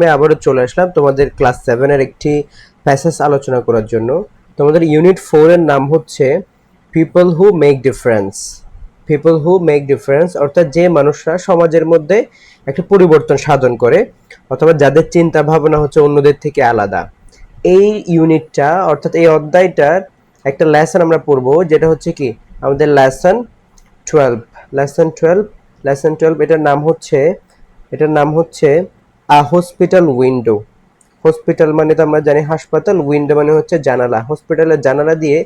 আমি আবারও চলে আসলাম তোমাদের ক্লাস 7 এর একটি প্যাসেজ আলোচনা করার জন্য। তোমাদের ইউনিট 4 এর নাম হচ্ছে people who make difference. People who make difference অর্থাৎ যে মানুষরা সমাজের মধ্যে একটা পরিবর্তন সাধন করে অথবা যাদের চিন্তা ভাবনা হচ্ছে অন্যদের থেকে আলাদা। এই ইউনিটটা অর্থাৎ এই অধ্যায়টার একটা লেসন আমরা পড়বো, যেটা হচ্ছে কি আমাদের লেসন 12। লেসন 12 এটার নাম হচ্ছে হসপিটাল উইন্ডো। হসপিটাল মানে তো আমরা জানি হাসপাতাল, উইন্ডো মানে হচ্ছে জানালা। হসপিটালের জানালা দিয়ে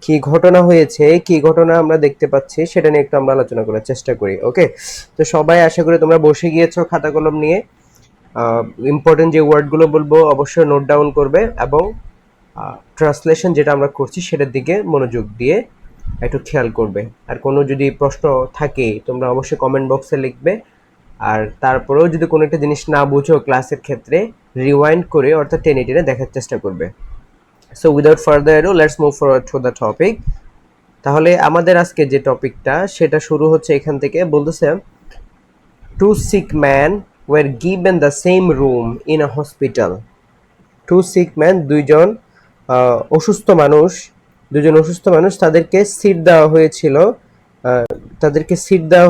কি ঘটনা হয়েছে, কি ঘটনা আমরা দেখতে পাচ্ছি, সেটা নিয়ে একটু আমরা আলোচনা করার চেষ্টা করি। ওকে, তো সবাই আশা করি তোমরা বসে গিয়েছো খাতা কলম নিয়ে। ইম্পর্টেন্ট যে ওয়ার্ডগুলো বলবো অবশ্যই নোট ডাউন করবে এবং ট্রান্সলেশন যেটা আমরা করছি সেটার দিকে মনোযোগ দিয়ে একটু খেয়াল করবে। আর কোনো যদি প্রশ্ন থাকে তোমরা অবশ্যই কমেন্ট বক্সে লিখবে। আর তারপরেও যদি কোনো একটা জিনিস না বুঝো ক্লাসের ক্ষেত্রে রিওয়াইন্ড করে অর্থাৎ টেনে টেনে দেখার চেষ্টা করবে। So without further ado let's move forward to the topic. তাহলে আমাদের আজকে যে টপিকটা সেটা শুরু হচ্ছে এখান থেকে। বলতেছে to seek man were given the same room in a hospital. To seek man, অসুস্থ মানুষ দুজন অসুস্থ মানুষ, তাদেরকে সিট দেওয়া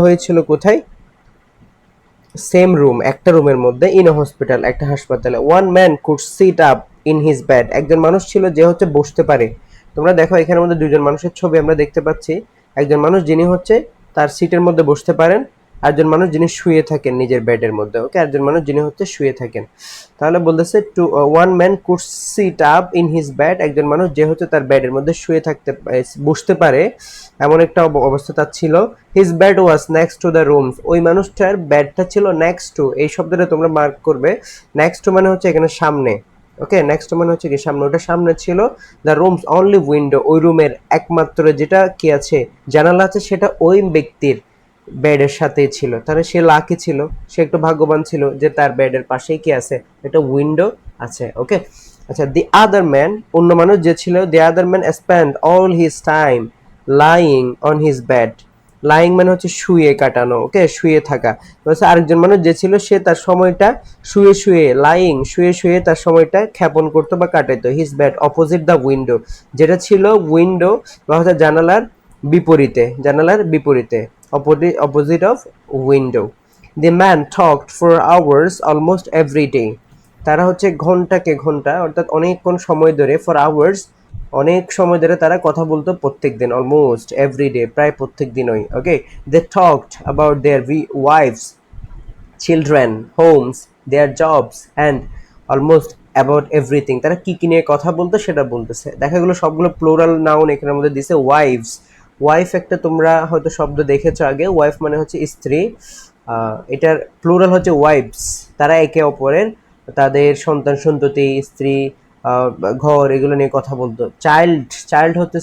হয়েছিল। কোথায়? সেম রুম, একটা রুমের মধ্যে, ইন আ হসপিটাল, একটা হাসপাতালে। One man could sit up in his bed, একজন মানুষ ছিল যে হচ্ছে বসতে পারে। তোমরা দেখো এখানের মধ্যে দুজন মানুষের ছবি আমরা দেখতে পাচ্ছি। একজন মানুষ যিনি হচ্ছে তার সিটের মধ্যে বসতে পারেন, একজন মানুষ যিনি শুয়ে থাকেন নিজের বেডের মধ্যে। ওকে, একজন মানুষ যিনি হচ্ছে শুয়ে থাকেন। তাহলে বলতেছে to one man could sit up in his bed, একজন মানুষ যে হচ্ছে তার বেডের মধ্যে বসতে পারে এমন একটা অবস্থা তার ছিল। His bed was next to the rooms, ওই মানুষটার বেডটা ছিল নেক্সট টু, এই শব্দটা তোমরা মার্ক করবে। নেক্সট টু মানে হচ্ছে এখানে সামনে। ওকে, নেক্সট টু মানে হচ্ছে কি সামনে, ওটা সামনে ছিল। দ্য রুমস অনলি উইন্ডো, ওই রুমের একমাত্র যেটা কি আছে, জানালা আছে, সেটা ওই ব্যক্তির বেডের সাথেই ছিল। তাহলে সে লাকি ছিল, সে একটু ভাগ্যবান ছিল যে তার বেডের পাশেই কি আছে, একটা উইন্ডো আছে। ওকে, আচ্ছা, দি আদার ম্যান, অন্য মানুষ যে ছিল, the other man spend all his time lying on his bed. Lying মানে হচ্ছে শুয়ে কাটানো। ওকে, শুয়ে থাকা। আরেকজন মানুষ যে ছিল সে তার সময়টা শুয়ে শুয়ে তার সময়টা ক্ষেপণ করতো বা কাটাইতো। His bed opposite the window, যেটা ছিল উইন্ডো বা হচ্ছে জানালার বিপরীতে, opposite of window. The man talked for hours almost every day, তারা হচ্ছে ঘন্টাকে ঘন্টা অর্থাৎ অনেকক্ষণ সময় ধরে, ফর আওয়ার্স অনেক সময় ধরে তারা কথা বলতো প্রত্যেক দিন, অলমোস্ট এভরি ডে প্রায় প্রত্যেক দিনই। Okay, they talked about their wifes, children, homes, their jobs and almost about everything. তারা কি কি নিয়ে কথা বলতো সেটা বলতেছে। দেখা গেলো সবগুলো প্লোরাল নাউন এখানের মধ্যে দিছে। ওয়াইফস, ওয়াইফ একটা তোমরা হয়তো শব্দ দেখেছো আগে, ওয়াইফ মানে হচ্ছে স্ত্রী। এটার প্লুরাল হচ্ছে ওয়াইফস। তারা একে অপরের তাদের সন্তান সন্ততি, স্ত্রী, ঘর, এগুলো নিয়ে কথা বলতো। চাইল্ড হচ্ছে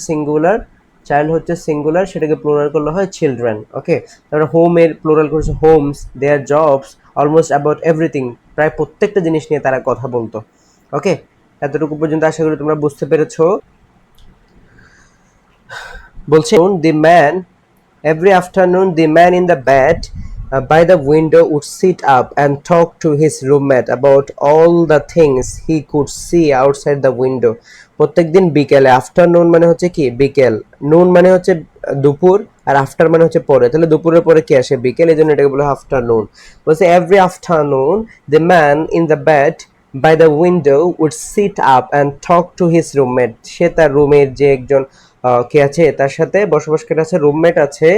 সিঙ্গুলার, সেটাকে প্লুরাল করলে হয় চিলড্রেন। ওকে, তারপরে হোমের প্লুরাল করেছে homes, their jobs, almost about everything, প্রায় প্রত্যেকটা জিনিস নিয়ে তারা কথা বলতো। ওকে, এতটুকু পর্যন্ত আশা করি তোমরা বুঝতে পেরেছো। বলছে the man every afternoon the man in the bed by the window would sit up and talk to his roommate about all the things he could see outside the window. প্রত্যেকদিন বিকেলে, আফটারনুন মানে হচ্ছে কি বিকেল, নুন মানে হচ্ছে দুপুর, আর আফটার মানে হচ্ছে পরে, তাহলে দুপুরের পরে কি আসে, বিকেল, এই জন্য এটাকে বলে আফটারনুন। বলছে every afternoon the man in the bed by the window would sit up and talk to his roommate, সে তার রুমের যে একজন কে আছে তার সাথে বসবাসকারী আছে, রুমমেট আছে,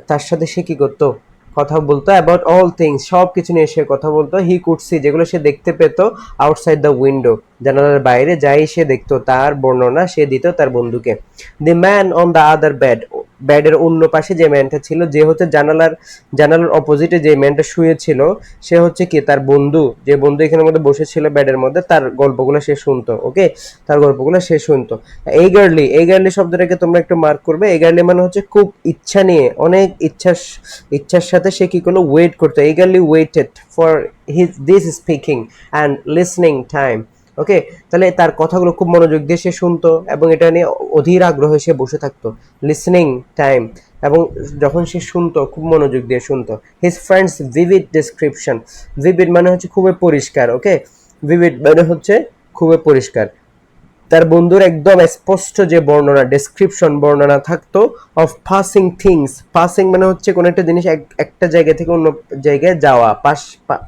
তার সাথে সে কি করতো, কথা বলতো। অ্যাবাউট অল থিংস, সব কিছু নিয়ে সে কথা বলতো। হি কুড সি, যেগুলো সে দেখতে পেত, আউটসাইড দ্য উইন্ডো, জানালার বাইরে যাই সে দেখতো তার বর্ণনা সে দিত তার বন্ধুকে। The man on the other bed, বেডের অন্য পাশে যে ম্যানটা ছিল, যে হচ্ছে জানালার অপোজিটে যে ম্যানটা শুয়েছিল, সে হচ্ছে কি তার বন্ধু, যে বন্ধু এখানের মধ্যে বসেছিল বেডের মধ্যে, তার গল্পগুলো সে শুনতো। ওকে, তার গল্পগুলো সে শুনতো। এইগারলি শব্দটাকে তোমরা একটু মার্ক করবে। এইগারলি মানে হচ্ছে খুব ইচ্ছা নিয়ে, অনেক ইচ্ছার সাথে সে কি করলো, ওয়েট করতো। Eagerly waited for this speaking and listening time, okay, তাহলে তার কথাগুলো খুব মনোযোগ দিয়ে সে শুনতো এবং এটা নিয়ে অধীর আগ্রহে সে বসে থাকতো, লিসনিং টাইম, এবং যখন সে শুনতো খুব মনোযোগ দিয়ে শুনতো। His friends vivid description, vivid মানে হচ্ছে খুবই পরিষ্কার, ওকে, ভিভিড মানে হচ্ছে খুবই পরিষ্কার, তার বন্ধুর একদম স্পষ্ট যে বর্ণনা, ডেসক্রিপশন, বর্ণনা থাকতো অফ পাসিং থিংস, পাসিং মানে হচ্ছে কোনো একটা জিনিস একটা জায়গা থেকে অন্য জায়গায় যাওয়া,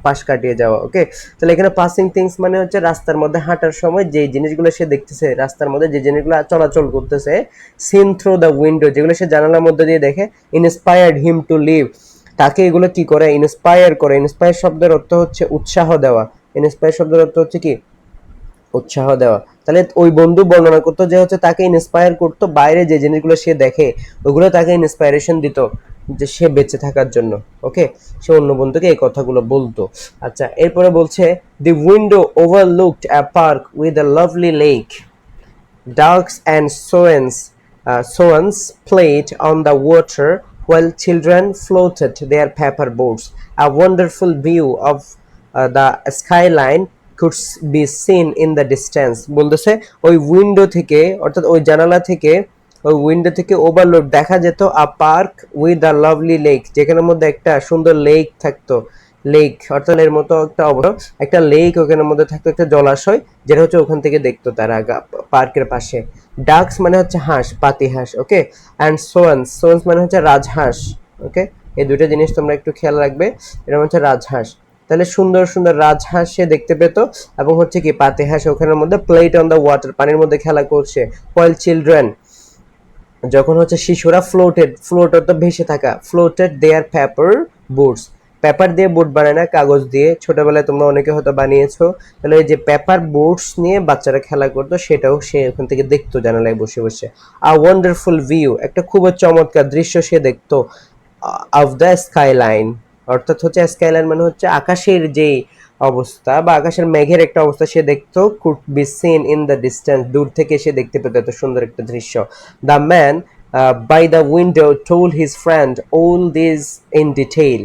পাশ কাটিয়ে যাওয়া, ওকে। তাহলে এখানে পাসিং থিংস মানে হচ্ছে রাস্তার মধ্যে হাঁটার সময় যে জিনিসগুলো সে দেখতেছে, রাস্তার মধ্যে যে জিনিসগুলো চলাচল করতেছে, সিন থ্রু দ্য উইন্ডো, যেগুলো সে জানালার মধ্যে দিয়ে দেখে, ইন্সপায়ার্ড হিম টু লিভ, তাকে এগুলো কি করে, ইন্সপায়ার করে। ইন্সপায়ার শব্দের অর্থ হচ্ছে উৎসাহ দেওয়া, ইন্সপায়ার শব্দের অর্থ হচ্ছে কি, উৎসাহ দেওয়া। তাহলে ওই বন্ধু বর্ণনা করতো যে হচ্ছে তাকে ইন্সপায়ার করতো, বাইরে যে জিনিসগুলো সে দেখে ওগুলো তাকে ইন্সপায়ারেশন দিত যে সে বেঁচে থাকার জন্য, ওকে। সে অন্য বন্ধুকে এই কথাগুলো বলতো। আচ্ছা, এরপরে বলছে the window overlooked a park with a lovely lake, ducks and swans played on the water while children floated their paper boats. A wonderful view of the skyline could be seen in the distance. বলতেছে ওই window থেকে, অর্থাৎ ওই জানালা থেকে, ওই window থেকে overload দেখা যেত a park with a lovely lake, যেখানের মধ্যে একটা সুন্দর লেক থাকতো, লেক অর্থাৎ এর মতো একটা একটা লেক ওখানের মধ্যে থাকতো, একটা জলাশয়, যেটা হচ্ছে ওখান থেকে দেখতো তারা পার্কের পাশে। ডাকস মানে হচ্ছে হাঁস, পাতি হাঁস, ওকে, অ্যান্ড সোয়ান্স, সোয়ান্স মানে হচ্ছে রাজহাঁস, ওকে। এই দুটো জিনিস তোমরা একটু খেয়াল রাখবে, এটা হচ্ছে রাজহাঁস। তাহলে সুন্দর সুন্দর রাজহাঁস সে দেখতে পেত, এবং হচ্ছে কি পাতি হাঁস ওখানের মধ্যে প্লেট অন দ্য ওয়াটার, পানির মধ্যে খেলা করছে। হোয়াইল চিলড্রেন, যখন হচ্ছে শিশুরা ফ্লোটেড, ফ্লোট অর্থাৎ ভেসে থাকা, ফ্লোটেড দেয়ার পেপার বোটস, পেপার দিয়ে বোট বানায় না, কাগজ দিয়ে, ছোটবেলায় তোমরা অনেকে হয়তো বানিয়েছো। তাহলে এই যে পেপার বোটস নিয়ে বাচ্চারা খেলা করতো, সেটাও সে ওখান থেকে দেখতো জানালায় বসে বসে। আ ওয়ান্ডারফুল ভিউ, একটা খুব চমৎকার দৃশ্য সে দেখতো, অফ দ্য স্কাইলাইন, অর্থাৎ হচ্ছে স্কাইলাইন মানে হচ্ছে আকাশের যেই অবস্থা বা আকাশের মেঘের একটা অবস্থা সে দেখতো, could be seen in the distance, দূর থেকে সে দেখতে পেত এত সুন্দর একটা দৃশ্য। The man by the window told his friend all this in detail,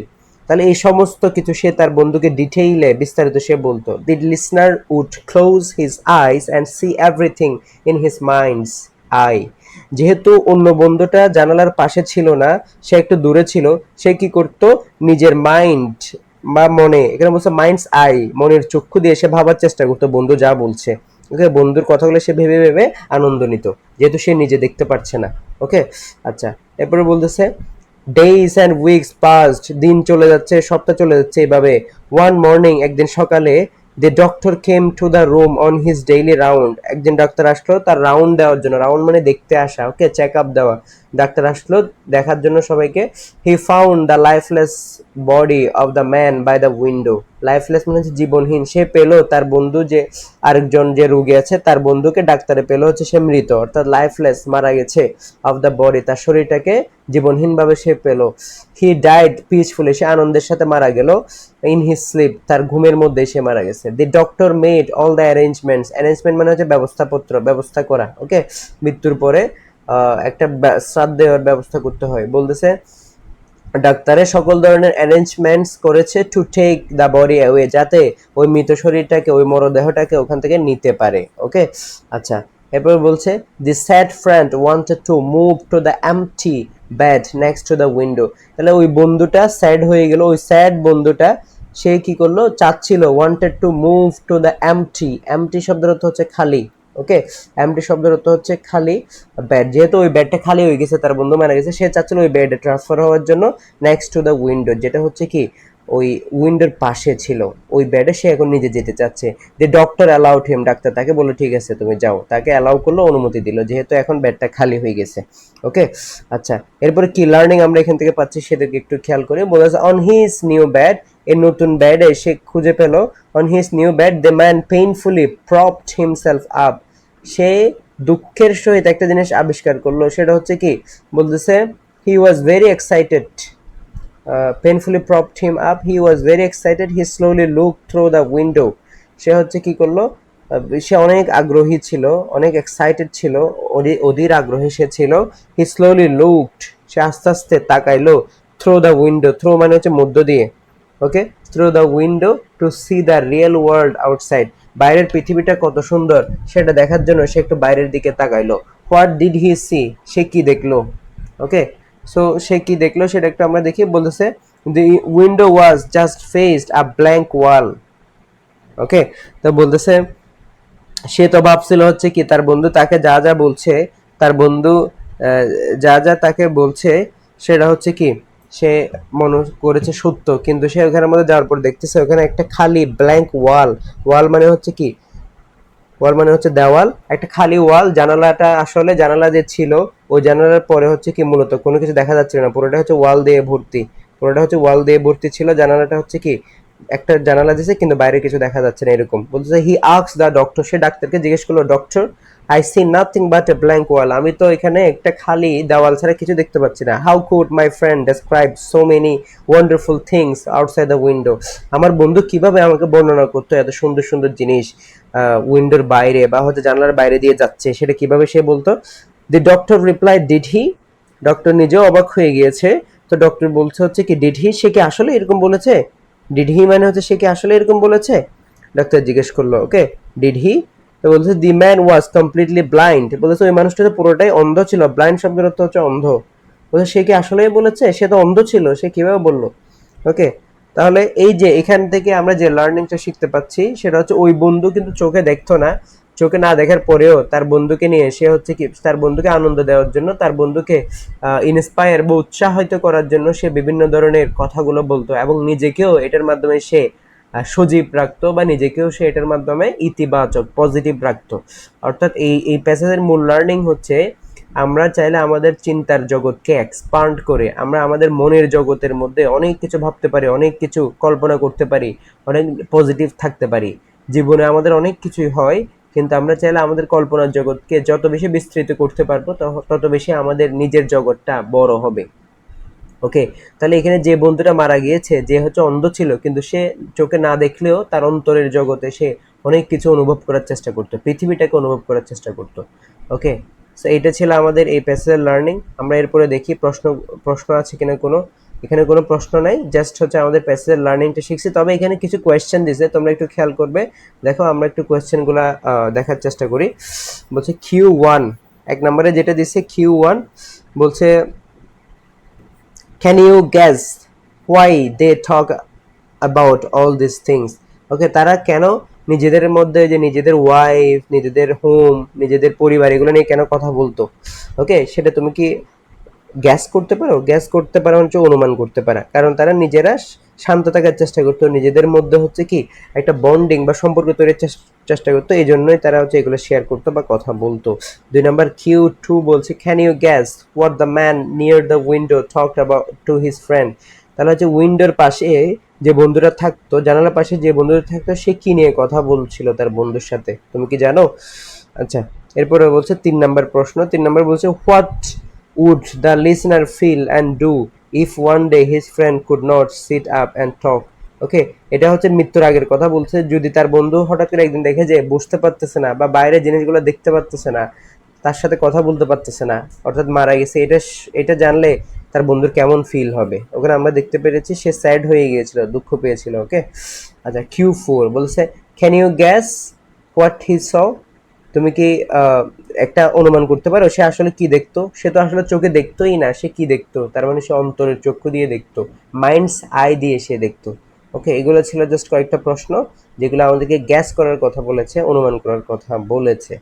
তাহলে এই সমস্ত কিছু সে তার বন্ধুকে ডিটেইলে বিস্তারিত সে বলতো। The listener would close his eyes and see everything in his mind's eye, যেহেতু অন্য বন্ধুটা জানালার পাশে ছিল না, সে একটু দূরে ছিল, সে কি করত, নিজের মাইন্ড বা মনে, এখানে বলছে মাইন্ডস আই, মনের চক্ষু দিয়ে সে ভাবার চেষ্টা করতো বন্ধু যা বলছে, ওকে। বন্ধুর কথাগুলো সে ভেবে ভেবে আনন্দ নিত, যেহেতু সে নিজে দেখতে পারছে না, ওকে। আচ্ছা, এরপরে বলতেছে ডেইজ অ্যান্ড উইকস পাস্ট, দিন চলে যাচ্ছে, সপ্তাহ চলে যাচ্ছে এইভাবে। ওয়ান মর্নিং, একদিন সকালে, the doctor came to the room on his daily round, একদিন ডাক্তার আসলো তার রাউন্ড দেওয়ার জন্য, রাউন্ড মানে দেখতে আসা, ওকে, চেক আপ দেওয়া, ডাক্তার আসলো দেখার জন্য সবাইকে। he found the lifeless body of the man by the window, lifeless মানে হচ্ছে জীবনহীন, সে পেলো তার বন্ধু যে আরেকজন যে রোগী আছে তার বন্ধুকে ডাক্তারে পেলো হচ্ছে সে মৃত, অর্থাৎ লাইফলেস, মারা গেছে, অফ দ্য বডি, তার শরীরটাকে জীবনহীন ভাবে সে পেলো। হি ডাইড পিসফুলি, সে আনন্দের সাথে মারা গেল, ইন হিজ স্লিপ, তার ঘুমের মধ্যে সে মারা গেছে। The doctor made all the arrangements, arrangement মানে হচ্ছে ব্যবস্থাপত্র, ব্যবস্থা করা, ওকে। মৃত্যুর পরে একটা শ্রাদ্ধের ব্যবস্থা করতে হয়, বলতেছে ডাক্তারের সকল ধরনের অ্যারেঞ্জমেন্টস করেছে to take the body away, যাতে ওই মৃত শরীরটাকে, ওই মরদেহটাকে ওখান থেকে নিতে পারে, ওকে। আচ্ছা, এরপর বলছে the sad friend wanted to move to the empty bed next to the window, তাহলে ওই বন্ধুটা স্যাড হয়ে গেল, ওই স্যাড বন্ধুটা সে কি করলো, চাচ্ছিল, wanted to move to the empty, empty শব্দের অর্থ হচ্ছে খালি, ওকে। এমটি শব্দের অর্থ হচ্ছে খালি, বেড, যেহেতু ওই বেডটা খালি হয়ে গেছে, তার বন্ধু মারা গেছে, সে চাচ্ছিল ওই বেডে ট্রান্সফার হওয়ার জন্য, নেক্সট টু দ্য উইন্ডো, যেটা হচ্ছে কি ওই উইন্ডোর পাশে ছিল, ওই বেডে সে এখন নিজে যেতে চাচ্ছে। The doctor allowed him, doctor তাকে বললো ঠিক আছে তুমি যাও, তাকে অ্যালাউ করলো, অনুমতি দিল, যেহেতু এখন বেডটা খালি হয়ে গেছে, ওকে। আচ্ছা, এরপরে কি লার্নিং আমরা এখান থেকে পাচ্ছি সেটাকে একটু খেয়াল করি। বলা আছে অন হিজ নিউ বেড, এই নতুন বেডে সে খুঁজে পেল, on his new bed the man painfully propped himself up, সে দুঃখের সহিত একটা জিনিস আবিষ্কার করলো, সেটা হচ্ছে কি, বলতেছে he was very excited, painfully propped him up, he was very excited, he slowly look through the window, সে হচ্ছে কি করলো, সে অনেক আগ্রহী ছিল, অনেক এক্সাইটেড ছিল, অধীর আগ্রহী সে ছিল। হি স্লোলি লুকড, সে আস্তে আস্তে তাকাইলো, থ্রু দ্য উইন্ডো, থ্রু মানে হচ্ছে মধ্য দিয়ে, okay, through the window to see the real world outside, বাইরের পৃথিবীটা কত সুন্দর সেটা দেখার জন্য সে একটু বাইরের দিকে তাকাইলো। হোয়াট ডিড হি সি, সে কি দেখলো? ওকে, সো সে কি দেখলো সেটা একটু আমরা দেখি। বলতেছে the window was just faced a blank wall. Okay, তো বলতেছে সে তো ভাবছিল হচ্ছে কি তার বন্ধু তাকে যা যা বলছে, তার বন্ধু যা যা তাকে বলছে সেটা হচ্ছে কি সে মনে করেছে সত্য, কিন্তু সে ওখানের মধ্যে যাওয়ার পর দেখতেছে ওখানে একটা খালি ব্ল্যাঙ্ক ওয়াল। ওয়াল মানে হচ্ছে কি, ওয়াল মানে হচ্ছে দেওয়াল, একটা খালি ওয়াল। জানালাটা আসলে জানালা যে ছিল ওই জানালার পরে হচ্ছে কি মূলত কোনো কিছু দেখা যাচ্ছিল না, পুরোটা হচ্ছে ওয়াল দিয়ে ভর্তি, পুরোটা হচ্ছে ওয়াল দিয়ে ভর্তি ছিল। জানালাটা হচ্ছে কি একটা জানালা দিয়েছে কিন্তু বাইরে কিছু দেখা যাচ্ছে না এরকম। বলতেছে হি আস্কস দ্য ডক্টর, সে ডাক্তারকে জিজ্ঞেস করলো doctor I see nothing but a blank wall, আমি তো এখানে একটা খালি দেওয়াল ছাড়া কিছু দেখতে পাচ্ছি না। How could my friend describe so many wonderful things outside the window, আমার বন্ধু কিভাবে আমাকে বর্ণনা করতো এত সুন্দর সুন্দর জিনিস উইন্ডোর বাইরে বা হচ্ছে জানলার বাইরে দিয়ে যাচ্ছে, সেটা কিভাবে সে বলতো? The doctor reply did he, doctor নিজেও অবাক হয়ে গিয়েছে। তো ডক্টর বলছে হচ্ছে কি ডিড হি, সে কি আসলে এরকম বলেছে? ডিড হি মানে হচ্ছে সে কি আসলে এরকম বলেছে? ডাক্তার জিজ্ঞেস করলো ওকে ডিড হি, তো বলছে the man was completely blind, বলেছে ওই মানুষটা তো পুরোটাই অন্ধ ছিল। ব্লাইন্ড শব্দের অর্থ হচ্ছে অন্ধ। বলছে সে কি আসলেই বলেছে? সে তো অন্ধ ছিল, সে কিভাবে বললো? ওকে, তাহলে এই যে এখান থেকে আমরা যে লার্নিংটা শিখতে পাচ্ছি সেটা হচ্ছে ওই বন্ধু কিন্তু চোখে দেখতো না, চোখে না দেখার পরেও তার বন্ধুকে নিয়ে সে হচ্ছে কি তার বন্ধুকে আনন্দ দেওয়ার জন্য, তার বন্ধুকে ইন্সপায়ার বা উৎসাহিত করার জন্য সে বিভিন্ন ধরনের কথাগুলো বলতো এবং নিজেকেও এটার মাধ্যমে সে সজীব রাখতো বা নিজেকেও সে এটার মাধ্যমে ইতিবাচক পজিটিভ রাখতো। অর্থাৎ এই প্যাসেজের মূল লার্নিং হচ্ছে আমরা চাইলে আমাদের চিন্তার জগৎকে এক্সপান্ড করে আমরা আমাদের মনের জগতের মধ্যে অনেক কিছু ভাবতে পারি, অনেক কিছু কল্পনা করতে পারি, অনেক পজিটিভ থাকতে পারি। জীবনে আমাদের অনেক কিছুই হয়, কিন্তু আমরা চাইলে আমাদের কল্পনার জগৎকে যত বেশি বিস্তৃত করতে পারবো তত বেশি আমাদের নিজের জগৎটা বড় হবে। ওকে, তাহলে এখানে যে বন্ধুটা মারা গিয়েছে যে হচ্ছে অন্ধ ছিল, কিন্তু সে চোখে না দেখলেও তার অন্তরের জগতে সে অনেক কিছু অনুভব করার চেষ্টা করতো, পৃথিবীটাকে অনুভব করার চেষ্টা করতো। ওকে, সো এটা ছিল আমাদের এই প্যাসেজের লার্নিং। আমরা এরপরে দেখি প্রশ্ন প্রশ্ন আছে কিনা কোনো। এখানে কোনো প্রশ্ন নাই, জাস্ট হচ্ছে আমাদের প্যাসেজের লার্নিংটা শিখছি। তবে এখানে কিছু কোয়েশ্চেন দিছে, তোমরা একটু খেয়াল করবে। দেখো আমরা একটু কোয়েশ্চেনগুলা দেখার চেষ্টা করি। বলছে Q1, এক নম্বরে যেটা দিছে Q1 বলছে can you guess why they talk about all these things? ওকে, তারা কেন নিজেদের মধ্যে যে নিজেদের ওয়াইফ, নিজেদের হোম, নিজেদের পরিবার এগুলো নিয়ে কেন কথা বলতো? ওকে, সেটা তুমি কি গ্যাস করতে পারো? গ্যাস করতে পারো হচ্ছে অনুমান করতে পারা, কারণ তারা নিজেরা শান্ত থাকার চেষ্টা করতো, নিজেদের মধ্যে হচ্ছে কি একটা বন্ডিং বা সম্পর্ক তৈরির চেষ্টা করতো, এই জন্যই তারা হচ্ছে এগুলো শেয়ার করতো বা কথা বলতো। 2 নাম্বার Q2 বলছে can you guess what the man near the window talked about to his friend, তাহলে হচ্ছে উইন্ডোর পাশে যে বন্ধুরা থাকতো, জানালার পাশে যে বন্ধুরা থাকতো সে কি নিয়ে কথা বলছিল তার বন্ধুর সাথে, তুমি কি জানো? আচ্ছা, এরপরে বলছে 3 নাম্বার প্রশ্ন। 3 নাম্বার বলছে what would the listener feel and do if one day his friend could not sit up and talk? ওকে, এটা হচ্ছে মৃত্যুর আগের কথা বলছে। যদি তার বন্ধু হঠাৎ করে একদিন দেখে যে বুঝতে পারতেছে না বা বাইরে জিনিসগুলো দেখতে পারতেছে না, তার সাথে কথা বলতে পারতেছে না, অর্থাৎ মারা গেছে, এটা জানলে তার বন্ধুর কেমন ফিল হবে। ওখানে আমরা দেখতে পেরেছি সে স্যাড হয়ে গিয়েছিল, দুঃখ পেয়েছিল। ওকে, আচ্ছা Q4 বলছে can you guess what he saw, তুমি কি একটা অনুমান করতে পারো সে আসলে কি দেখতো? সে তো আসলে চোখে দেখতোই না, সে কি দেখতো? তার মানে সে অন্তরের চক্ষু দিয়ে দেখতো, মাইন্ডস আই দিয়ে সে দেখতো। ওকে, এগুলো ছিল জাস্ট কয়েকটা প্রশ্ন যেগুলো আমাদেরকে গ্যাস করার কথা বলেছে, অনুমান করার কথা বলেছে।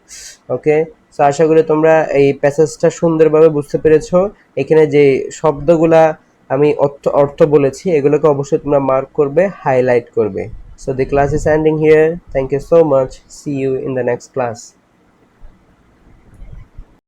ওকে, সো আশা করি তোমরা এই প্যাসেজটা সুন্দরভাবে বুঝতে পেরেছো। এখানে যে শব্দগুলা আমি অর্থ বলেছি এগুলোকে অবশ্যই তোমরা মার্ক করবে, হাইলাইট করবে। So the class is ending here. Thank you so much. See you in the next class.